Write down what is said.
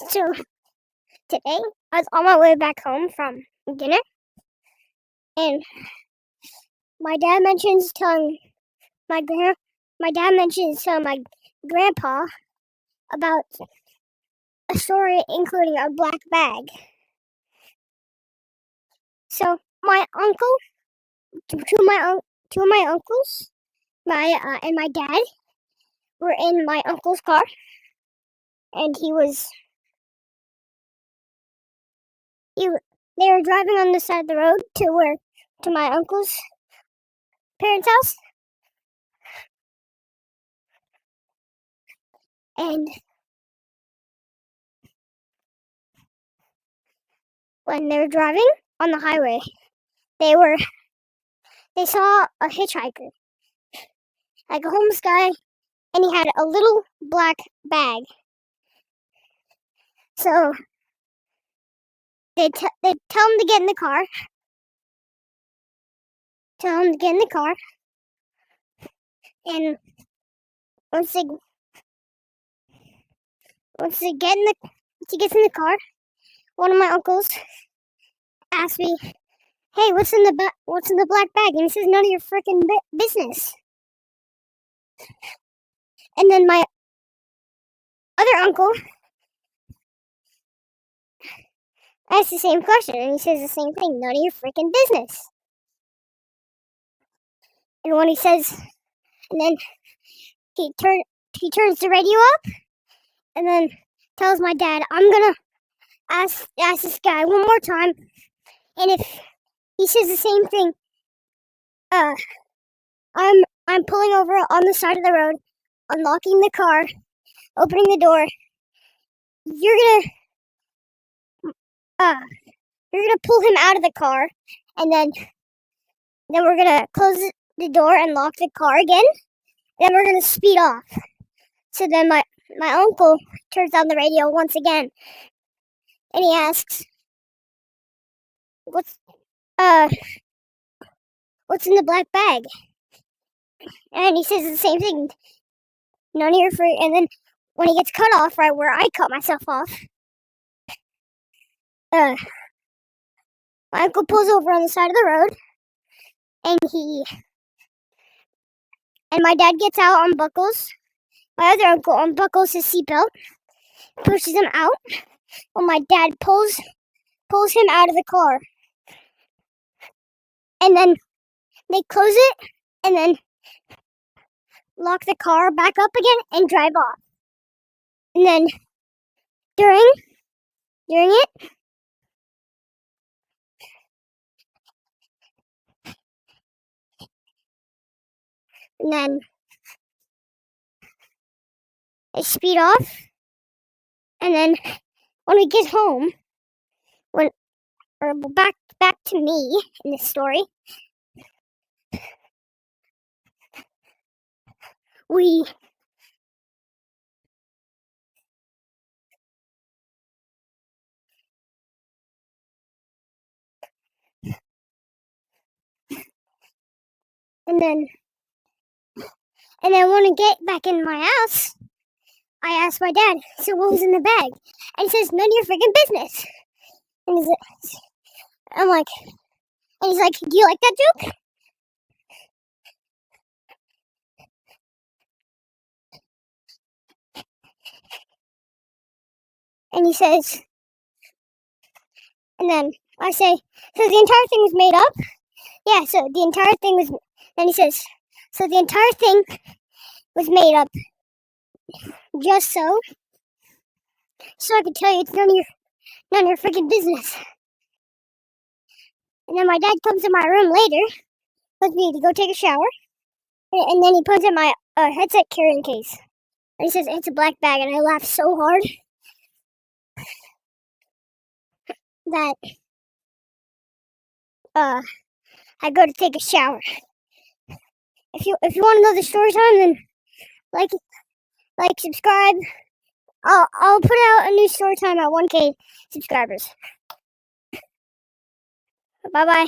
So today I was on my way back home from dinner, and my dad mentions telling my grand my dad mentions telling my grandpa about a story including a black bag. So my uncle, two of my uncles, and my dad were in my uncle's car, and they were driving on the side of the road to my uncle's parents' house, and when they were driving on the highway, they saw a hitchhiker, like a homeless guy, and he had a little black bag. So they tell him to get in the car. Tell him to get in the car, and once he gets in the car, one of my uncles asked me, "Hey, what's in the black bag?" And he says, "None of your freaking business." And then my other uncle asked the same question, and he says the same thing: "None of your freaking business." And when he says, and then he turns the radio up, and then tells my dad, "I'm gonna ask this guy one more time, and if he says the same thing, I'm pulling over on the side of the road, unlocking the car, opening the door. You're gonna pull him out of the car, and then we're gonna close the door and lock the car again. Then we're gonna speed off." So then my uncle turns on the radio once again, and he asks, "What's in the black bag?" And he says the same thing: "None of your free." And then when he gets cut off, right where I cut myself off, my uncle pulls over on the side of the road, and my dad gets out, unbuckles. My other uncle unbuckles his seatbelt, pushes him out, while my dad pulls him out of the car. And then they close it, and then lock the car back up again and drive off. And then during it, and then they speed off, and then when we get home, back to me in this story, we and then when I get back in my house, I asked my dad, "So what was in the bag?" And he says, "None of your freaking business." And I'm like, and he's like, "Do you like that joke?" And he says, and then I say, "So the entire thing was made up?" "Yeah, so the entire thing was," then he says, "So the entire thing was made up just so I could tell you it's none of your freaking business." And then my dad comes in my room later, tells me to go take a shower, and then he puts in my headset carrying case. And he says, "It's a black bag," and I laughed so hard that I go to take a shower. If you want to know the story time, then like, subscribe. I'll put out a new story time at 1K subscribers. Bye bye.